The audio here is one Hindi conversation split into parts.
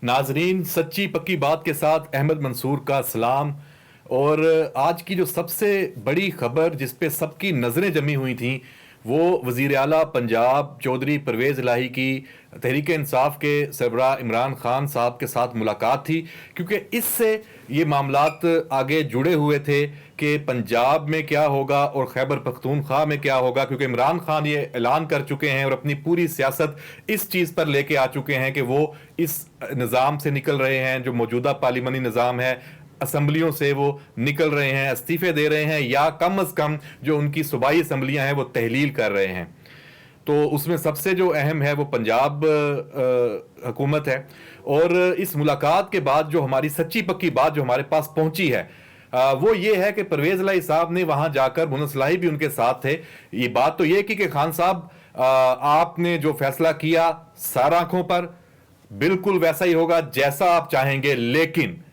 नाजरीन, सच्ची पक्की बात के साथ अहमद मंसूर का सलाम। और आज की जो सबसे बड़ी खबर जिस पे सबकी नज़रें जमी हुई थी वो वज़ीर आला पंजाब चौधरी परवेज़ इलाही की तहरीक इंसाफ के सरबराह इमरान खान साहब के साथ मुलाकात थी, क्योंकि इससे ये मामलात आगे जुड़े हुए थे कि पंजाब में क्या होगा और खैबर पख्तूनख्वा में क्या होगा, क्योंकि इमरान खान ये ऐलान कर चुके हैं और अपनी पूरी सियासत इस चीज़ पर लेके आ चुके हैं कि वो इस निज़ाम से निकल रहे हैं, जो मौजूदा पार्लिमानी निज़ाम है, असम्बलियों से वो निकल रहे हैं, इस्तीफे दे रहे हैं, या कम अज़ कम जो उनकी सूबाई असम्बलियाँ हैं वो तहलील कर रहे हैं। तो उसमें सबसे जो अहम है वो पंजाब हुकूमत है। और इस मुलाकात के बाद जो हमारी सच्ची पक्की बात जो हमारे पास पहुंची है वो ये है कि परवेज़ इलाही साहब ने वहां जाकर, मुनस इलाही भी उनके साथ थे। ये बात तो ये की कि खान साहब, आपने जो फैसला किया सार आंखों पर बिल्कुल वैसा ही होगा जैसा आप चाहेंगे, लेकिन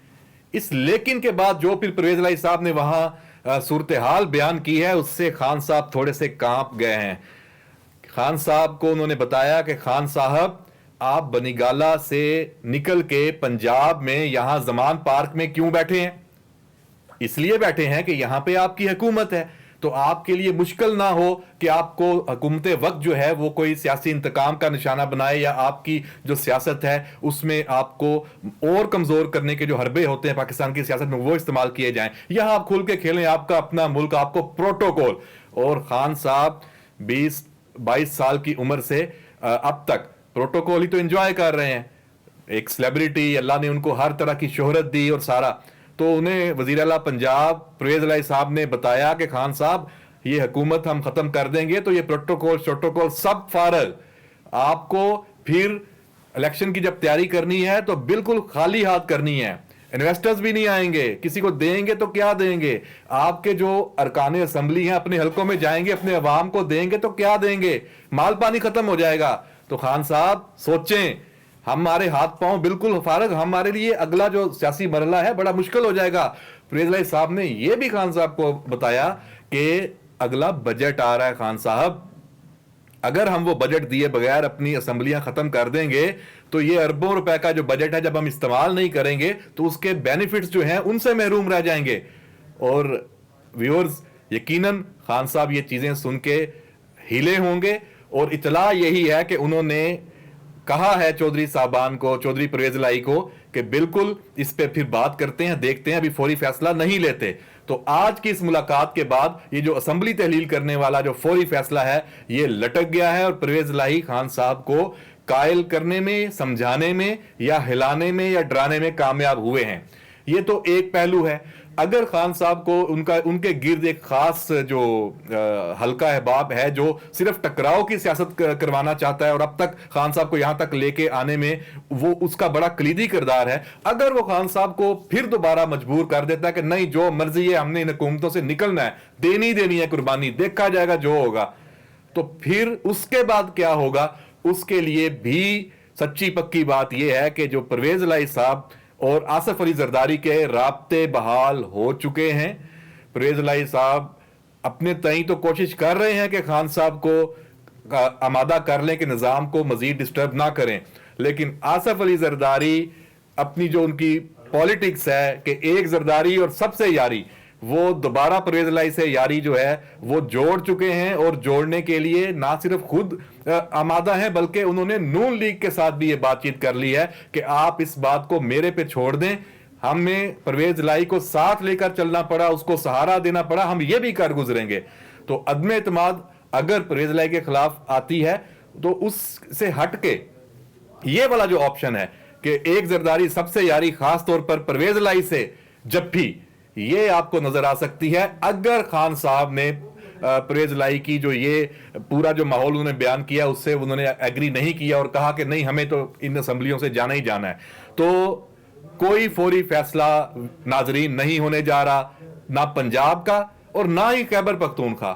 इस लेकिन के बाद जो फिर परवेज़ इलाही साहब ने वहां सूरत हाल बयान की है उससे खान साहब थोड़े से कांप गए हैं। खान साहब को उन्होंने बताया कि खान साहब, आप बनीगाला से निकल के पंजाब में यहां जमान पार्क में क्यों बैठे हैं? इसलिए बैठे हैं कि यहां पे आपकी हुकूमत है, तो आपके लिए मुश्किल ना हो कि आपको हुकूमत वक्त जो है वो कोई सियासी इंतकाम का निशाना बनाए, या आपकी जो सियासत है उसमें आपको और कमजोर करने के जो हरबे होते हैं पाकिस्तान की सियासत में वो इस्तेमाल किए जाएं। यहां आप खुल के खेलें, आपका अपना मुल्क, आपको प्रोटोकॉल। और खान साहब 20-22 साल की उम्र से अब तक प्रोटोकॉल ही तो एंजॉय कर रहे हैं। एक सेलिब्रिटी, अल्लाह ने उनको हर तरह की शोहरत दी और सारा। तो उन्हें वज़ीर आला पंजाब परवेज़ इलाही साहब ने बताया कि खान साहब, ये हुकूमत हम खत्म कर देंगे तो ये प्रोटोकॉल सब फारग। आपको फिर इलेक्शन की जब तैयारी करनी है तो बिल्कुल खाली हाथ करनी है, इन्वेस्टर्स भी नहीं आएंगे, किसी को देंगे तो क्या देंगे? आपके जो अरकान असम्बली हैं अपने हलकों में जाएंगे, अपने अवाम को देंगे तो क्या देंगे? माल पानी खत्म हो जाएगा। तो खान साहब सोचें, हमारे हाथ पांव बिल्कुल फारग, हमारे लिए अगला जो सियासी मरला है बड़ा मुश्किल हो जाएगा। परवेज़ इलाही साहब ने यह भी खान साहब को बताया कि अगला बजट आ रहा है खान साहब, अगर हम वो बजट दिए बगैर अपनी असम्बलियां खत्म कर देंगे तो ये अरबों रुपए का जो बजट है जब हम इस्तेमाल नहीं करेंगे तो उसके बेनिफिट्स जो हैं उनसे महरूम रह जाएंगे। और व्यूअर्स, यकीनन खान साहब ये चीजें सुन के हिले होंगे, और इतला यही है कि उन्होंने कहा है चौधरी साहबान को, चौधरी परवेज़ इलाही को, कि बिल्कुल इस पे फिर बात करते हैं, देखते हैं, अभी फौरी फैसला नहीं लेते। तो आज की इस मुलाकात के बाद ये जो असम्बली तहलील करने वाला जो फौरी फैसला है ये लटक गया है, और परवेज़ इलाही खान साहब को कायल करने में, समझाने में, या हिलाने में, या डराने में कामयाब हुए हैं। ये तो एक पहलू है। अगर खान साहब को उनके गिर्द एक खास जो हल्का अहबाब है जो सिर्फ टकराव की सियासत करवाना चाहता है, और अब तक खान साहब को यहां तक लेके आने में वो उसका बड़ा कलीदी किरदार है, अगर वो खान साहब को फिर दोबारा मजबूर कर देता है कि नहीं, जो मर्जी है, हमने इन हुकूमतों से निकलना है, देनी है कुर्बानी, देखा जाएगा जो होगा, तो फिर उसके बाद क्या होगा? उसके लिए भी सच्ची पक्की बात यह है कि जो परवेज़ इलाही साहब और आसिफ अली जरदारी के राब्ते बहाल हो चुके हैं। परवेज़ इलाही साहब अपने तई तो कोशिश कर रहे हैं कि खान साहब को आमादा कर लें कि निज़ाम को मजीद डिस्टर्ब ना करें, लेकिन आसिफ अली जरदारी अपनी जो उनकी पॉलिटिक्स है कि एक जरदारी और सबसे यारी, वो दोबारा परवेज़ इलाही से यारी जो है वो जोड़ चुके हैं, और जोड़ने के लिए ना सिर्फ खुद आमादा है बल्कि उन्होंने नून लीग के साथ भी ये बातचीत कर ली है कि आप इस बात को मेरे पे छोड़ दें। हमें परवेज़ इलाही को साथ लेकर चलना पड़ा, उसको सहारा देना पड़ा, हम ये भी कर गुजरेंगे। तो अदम एतमाद अगर परवेज़ इलाही के खिलाफ आती है तो उससे हट के ये वाला जो ऑप्शन है कि एक जरदारी सबसे यारी, खास तौर पर परवेज़ इलाही से जप्फी, ये आपको नजर आ सकती है अगर खान साहब ने परवेज़ इलाही की जो ये पूरा जो माहौल उन्होंने बयान किया उससे उन्होंने एग्री नहीं किया और कहा कि नहीं, हमें तो इन असम्बलियों से जाना ही जाना है। तो कोई फौरी फैसला नाजरीन नहीं होने जा रहा, ना पंजाब का और ना ही खैबर पख्तूनख्वा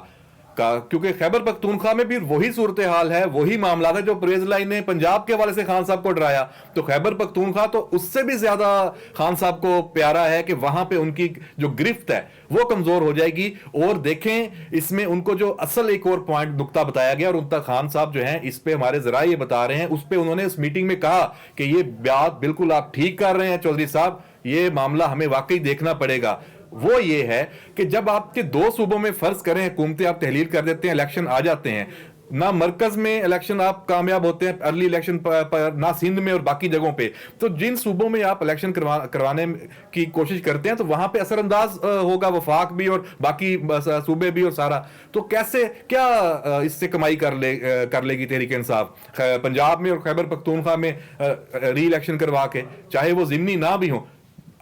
का, क्योंकि खैबर पख्तूनख्वा में भी वही सूरत हाल है, वही मामला है जो परवेज लाई ने पंजाब के हवाले से खान साहब को डराया। तो खैबर पख्तूनख्वा तो उससे भी ज्यादा खान साहब को प्यारा है कि वहां पे उनकी जो गिरफ्त है वो कमजोर हो जाएगी। और देखें इसमें उनको जो असल एक और पॉइंट नुक्ता बताया गया, और उन तक खान साहब जो हैं इस पे हमारे जरा ये बता रहे हैं, उस पे उन्होंने इस मीटिंग में कहा कि ये बात बिल्कुल आप ठीक कर रहे हैं चौधरी साहब, ये मामला हमें वाकई देखना पड़ेगा। वो ये है कि जब आपके दो सूबों में फर्ज करें हुकूमतें आप तहलील कर देते हैं, इलेक्शन आ जाते हैं ना, मरकज में इलेक्शन आप कामयाब होते हैं अर्ली इलेक्शन पर ना, सिंध में और बाकी जगहों पे, तो जिन सूबों में आप इलेक्शन करवाने की कोशिश करते हैं तो वहां पे असरअंदाज होगा वफाक भी और बाकी सूबे भी और सारा। तो कैसे क्या इससे कमाई कर लेगी तहरीक इंसाफ पंजाब में और खैबर पख्तूनख्वा में री इलेक्शन करवा के, चाहे वो जिमनी ना भी हो,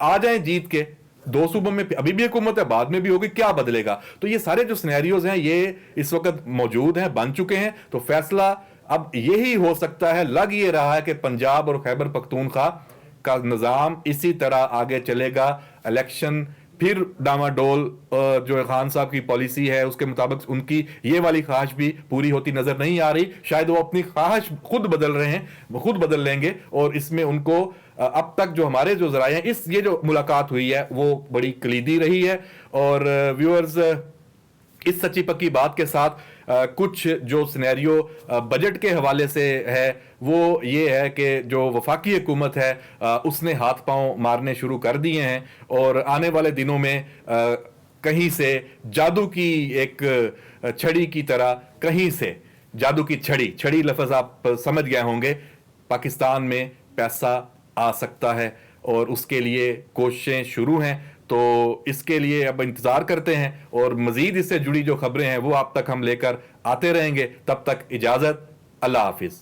आ जाए जीत के, दो सूबों में अभी भी हुकूमत है, बाद में भी होगी, क्या बदलेगा? तो ये सारे जो सिनेरियोज हैं ये इस वक्त मौजूद हैं, बन चुके हैं। तो फैसला अब यही हो सकता है, लग ये रहा है कि पंजाब और खैबर पख्तूनख्वा का निज़ाम इसी तरह आगे चलेगा। इलेक्शन फिर डामाडोल, जो खान साहब की पॉलिसी है उसके मुताबिक उनकी ये वाली ख्वाहिश भी पूरी होती नजर नहीं आ रही। शायद वो अपनी ख्वाहिश खुद बदल रहे हैं, वो खुद बदल लेंगे। और इसमें उनको अब तक जो हमारे जो जराए हैं, इस ये जो मुलाकात हुई है वो बड़ी कलीदी रही है। और व्यूअर्स, इस सच्ची पक्की बात के साथ कुछ जो सिनेरियो बजट के हवाले से है वो ये है कि जो वफाकी हुकूमत है उसने हाथ पांव मारने शुरू कर दिए हैं, और आने वाले दिनों में कहीं से जादू की एक छड़ी की तरह, कहीं से जादू की छड़ी लफ्ज आप समझ गए होंगे, पाकिस्तान में पैसा आ सकता है और उसके लिए कोशिशें शुरू हैं। तो इसके लिए अब इंतजार करते हैं और मजीद इससे जुड़ी जो खबरें हैं वो आप तक हम लेकर आते रहेंगे। तब तक इजाजत, अल्लाह हाफिज।